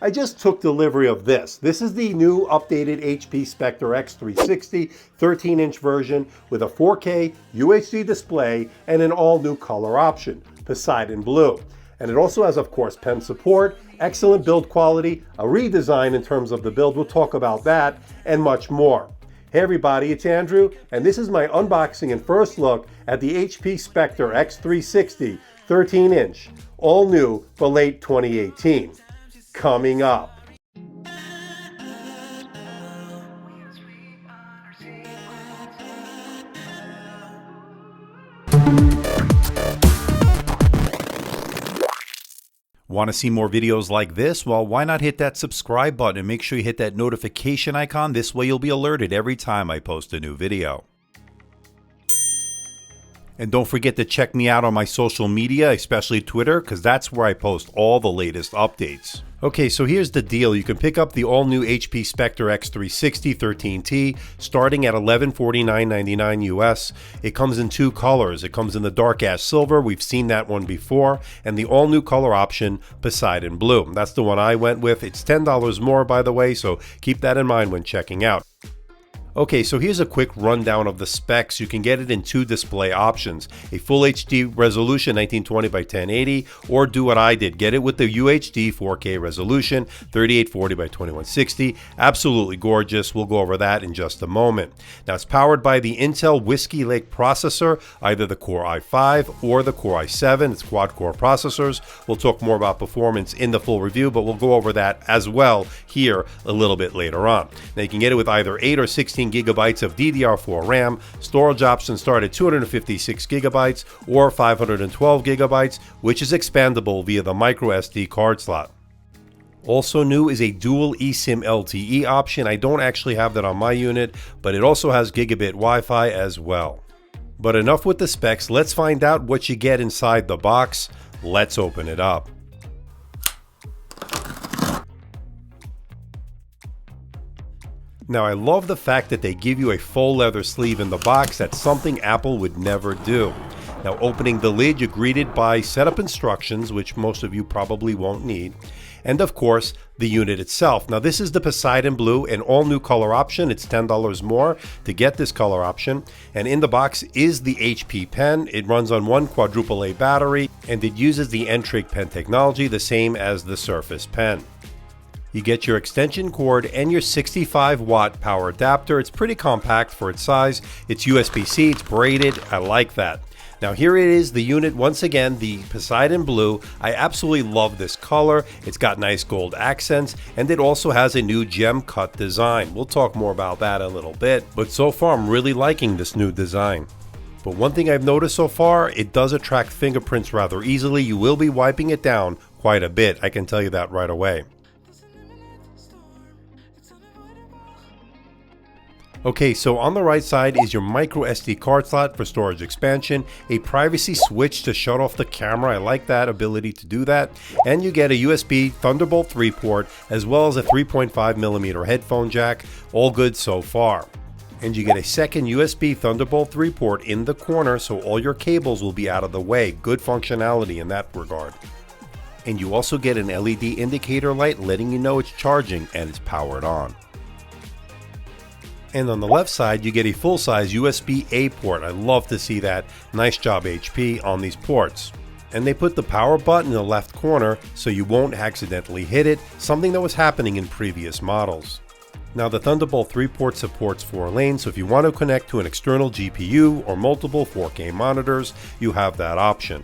I just took delivery of this. This is the new updated HP Spectre x360 13-inch version with a 4K UHD display and an all-new color option, Poseidon Blue. And it also has, of course, pen support, excellent build quality, a redesign in terms of the build, we'll talk about that, and much more. Hey everybody, it's Andrew, and this is my unboxing and first look at the HP Spectre x360 13-inch, all new for late 2018. Coming up. Want to see more videos like this? Well, why not hit that subscribe button and make sure you hit that notification icon. This way you'll be alerted every time I post a new video. And don't forget to check me out on my social media, especially Twitter, because that's where I post all the latest updates. Okay, so here's the deal. You can pick up the all-new HP Spectre x360 13t starting at $1149.99 US. It comes in two colors. It comes in the dark ash silver, we've seen that one before, and the all-new color option, Poseidon Blue. That's the one I went with. It's $10 more, by the way, so keep that in mind when checking out. Okay, so here's a quick rundown of the specs. You can get it in two display options, a full HD resolution 1920 by 1080, or do what I did, get it with the UHD 4K resolution 3840 by 2160. Absolutely gorgeous. We'll go over that in just a moment. Now it's powered by the Intel Whiskey Lake processor, either the Core i5 or the Core i7. It's quad-core processors. We'll talk more about performance in the full review, but we'll go over that as well here a little bit later on. Now you can get it with either 8 or 16 gigabytes of DDR4 RAM. Storage options start at 256 gigabytes or 512 gigabytes, which is expandable via the micro SD card slot. Also new is a dual eSIM LTE option. I don't actually have that on my unit, but it also has gigabit Wi-Fi as well. But enough with the specs, let's find out what you get inside the box. Let's open it up. Now I love the fact that they give you a full leather sleeve in the box. That's something Apple would never do. Now opening the lid, you're greeted by setup instructions, which most of you probably won't need, and of course the unit itself. Now this is the Poseidon Blue, an all new color option. It's $10 more to get this color option, and in the box is the HP pen. It runs on one quadruple-A battery and it uses the N-Trig pen technology, the same as the Surface Pen. You get your extension cord and your 65-watt power adapter. It's pretty compact for its size. It's USB-C, it's braided. I like that. Now here it is, the unit, once again, the Poseidon Blue. I absolutely love this color. It's got nice gold accents, and it also has a new gem cut design. We'll talk more about that in a little bit, but so far I'm really liking this new design. But one thing I've noticed so far, it does attract fingerprints rather easily. You will be wiping it down quite a bit, I can tell you that right away. Okay, so on the right side is your micro SD card slot for storage expansion, a privacy switch to shut off the camera. I like that ability to do that. And you get a USB Thunderbolt 3 port as well as a 3.5mm headphone jack. All good so far. And you get a second USB Thunderbolt 3 port in the corner, so all your cables will be out of the way. Good functionality in that regard. And you also get an LED indicator light letting you know it's charging and it's powered on. And on the left side, you get a full-size USB-A port. I love to see that. Nice job, HP, on these ports. And they put the power button in the left corner so you won't accidentally hit it, something that was happening in previous models. Now the Thunderbolt 3 port supports 4 lanes, so if you want to connect to an external GPU or multiple 4K monitors, you have that option.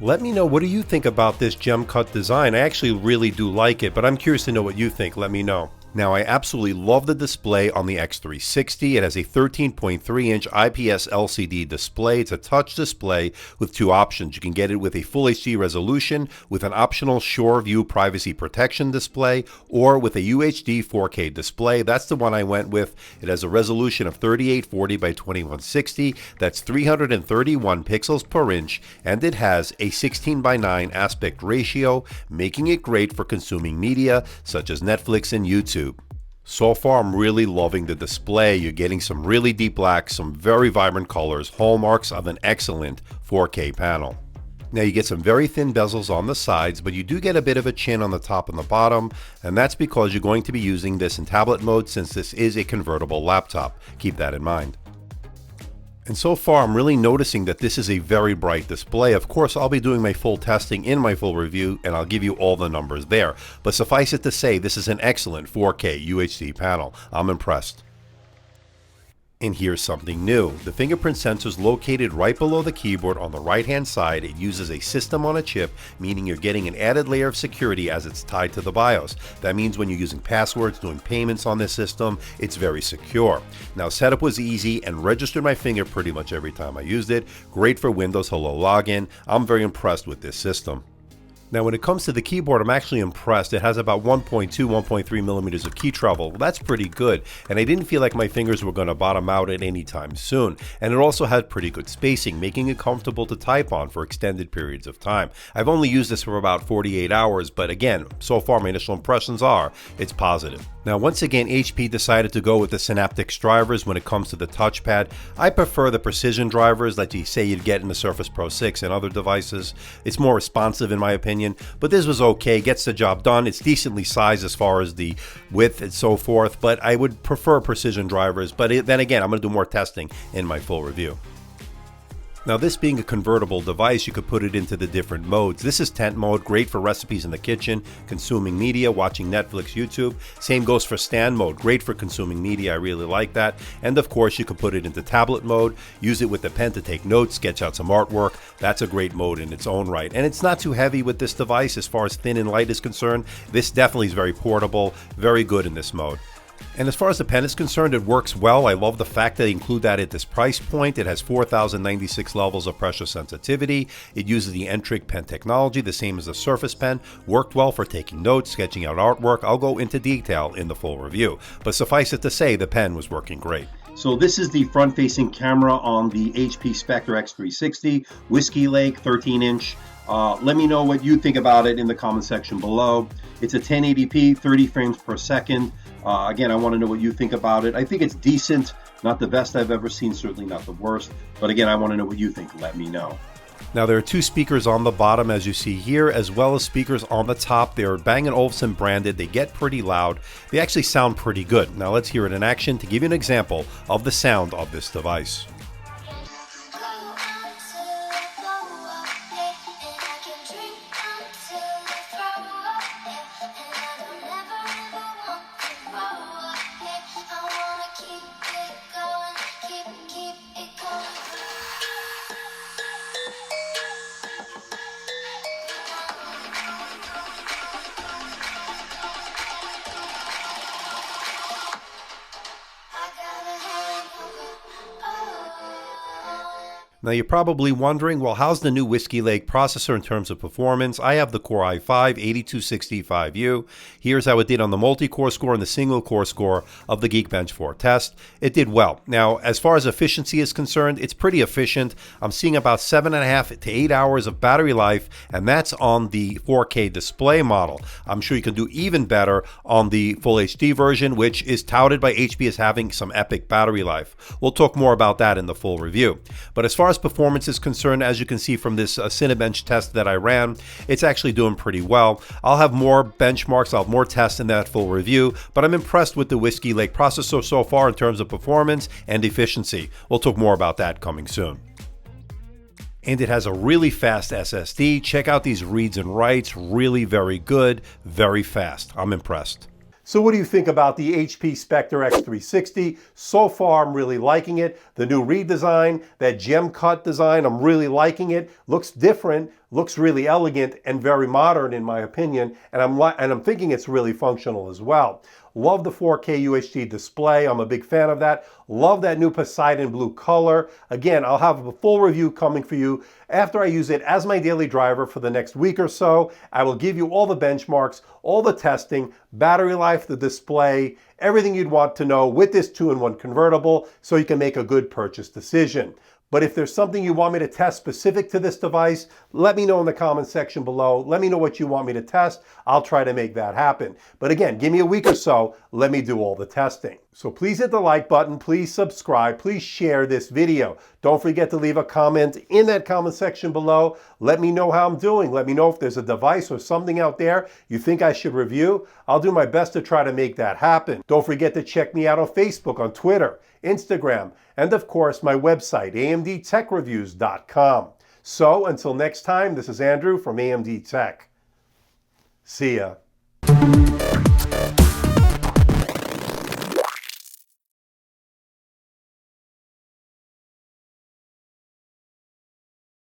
Let me know, what do you think about this gem cut design? I actually really do like it, but I'm curious to know what you think. Let me know. Now I absolutely love the display on the X360. It has a 13.3-inch IPS LCD display. It's a touch display with two options. You can get it with a full HD resolution with an optional SureView privacy protection display, or with a UHD 4K display. That's the one I went with. It has a resolution of 3840 by 2160. That's 331 pixels per inch, and it has a 16:9 aspect ratio, making it great for consuming media such as Netflix and YouTube. So far, I'm really loving the display. You're getting some really deep blacks, some very vibrant colors, hallmarks of an excellent 4K panel. Now you get some very thin bezels on the sides, but you do get a bit of a chin on the top and the bottom, and that's because you're going to be using this in tablet mode since this is a convertible laptop. Keep that in mind. And so far, I'm really noticing that this is a very bright display. Of course, I'll be doing my full testing in my full review, and I'll give you all the numbers there. But suffice it to say, this is an excellent 4K UHD panel. I'm impressed. And here's something new. The fingerprint sensor is located right below the keyboard on the right-hand side. It uses a system on a chip, meaning you're getting an added layer of security as it's tied to the BIOS. That means when you're using passwords, doing payments on this system, it's very secure. Now, setup was easy and registered my finger pretty much every time I used it. Great for Windows Hello login. I'm very impressed with this system. Now when it comes to the keyboard, I'm actually impressed. It has about 1.2, 1.3 millimeters of key travel. Well, that's pretty good. And I didn't feel like my fingers were going to bottom out at any time soon. And it also had pretty good spacing, making it comfortable to type on for extended periods of time. I've only used this for about 48 hours, but again, so far my initial impressions are, it's positive. Now once again, HP decided to go with the Synaptics drivers when it comes to the touchpad. I prefer the precision drivers that you say you'd get in the Surface Pro 6 and other devices. It's more responsive in my opinion, but this was okay, gets the job done. It's decently sized as far as the width and so forth, but I would prefer precision drivers. But then again, I'm going to do more testing in my full review. Now this being a convertible device, you could put it into the different modes. This is tent mode, great for recipes in the kitchen, consuming media, watching Netflix, YouTube. Same goes for stand mode, great for consuming media, I really like that. And of course you could put it into tablet mode, use it with the pen to take notes, sketch out some artwork. That's a great mode in its own right. And it's not too heavy with this device as far as thin and light is concerned. This definitely is very portable, very good in this mode. And as far as the pen is concerned, it works well. I love the fact that they include that at this price point. It has 4,096 levels of pressure sensitivity. It uses the N-Trig pen technology, the same as the Surface Pen. Worked well for taking notes, sketching out artwork. I'll go into detail in the full review. But suffice it to say, the pen was working great. So this is the front-facing camera on the HP Spectre x360 Whiskey Lake 13-inch. Let me know what you think about it in the comment section below. It's a 1080p, 30 frames per second. Again, I want to know what you think about it. I think it's decent, not the best I've ever seen, certainly not the worst. But again, I want to know what you think. Let me know. Now there are two speakers on the bottom as you see here, as well as speakers on the top. They're Bang & Olufsen branded. They get pretty loud. They actually sound pretty good. Now let's hear it in action to give you an example of the sound of this device. Now you're probably wondering, well, how's the new Whiskey Lake processor in terms of performance? I have the Core i5-8265U. Here's how it did on the multi-core score and the single-core score of the Geekbench 4 test. It did well. Now, as far as efficiency is concerned, it's pretty efficient. I'm seeing about 7.5 to 8 hours of battery life, and that's on the 4K display model. I'm sure you can do even better on the Full HD version, which is touted by HP as having some epic battery life. We'll talk more about that in the full review. But as far as performance is concerned, as you can see from this Cinebench test that I ran, it's actually doing pretty well. I'll have more benchmarks, I'll have more tests in that full review, but I'm impressed with the Whiskey Lake processor so far in terms of performance and efficiency. We'll talk more about that coming soon. And it has a really fast SSD. Check out these reads and writes, really very good, very fast. I'm impressed. So what do you think about the HP Spectre x360? So far, I'm really liking it. The new redesign, that gem cut design, I'm really liking it. Looks different, looks really elegant and very modern in my opinion. And I'm thinking it's really functional as well. Love the 4K UHD display. I'm a big fan of that. Love that new Poseidon Blue color. Again, I'll have a full review coming for you after I use it as my daily driver for the next week or so. I will give you all the benchmarks, all the testing, battery life, the display, everything you'd want to know with this 2-in-1 convertible so you can make a good purchase decision. But if there's something you want me to test specific to this device, let me know in the comment section below. Let me know what you want me to test. I'll try to make that happen. But again, give me a week or so. Let me do all the testing. So please hit the like button, please subscribe, please share this video. Don't forget to leave a comment in that comment section below. Let me know how I'm doing. Let me know if there's a device or something out there you think I should review. I'll do my best to try to make that happen. Don't forget to check me out on Facebook, on Twitter, Instagram, and of course my website, AMDtechreviews.com. So until next time, this is Andrew from AMDtech. See ya.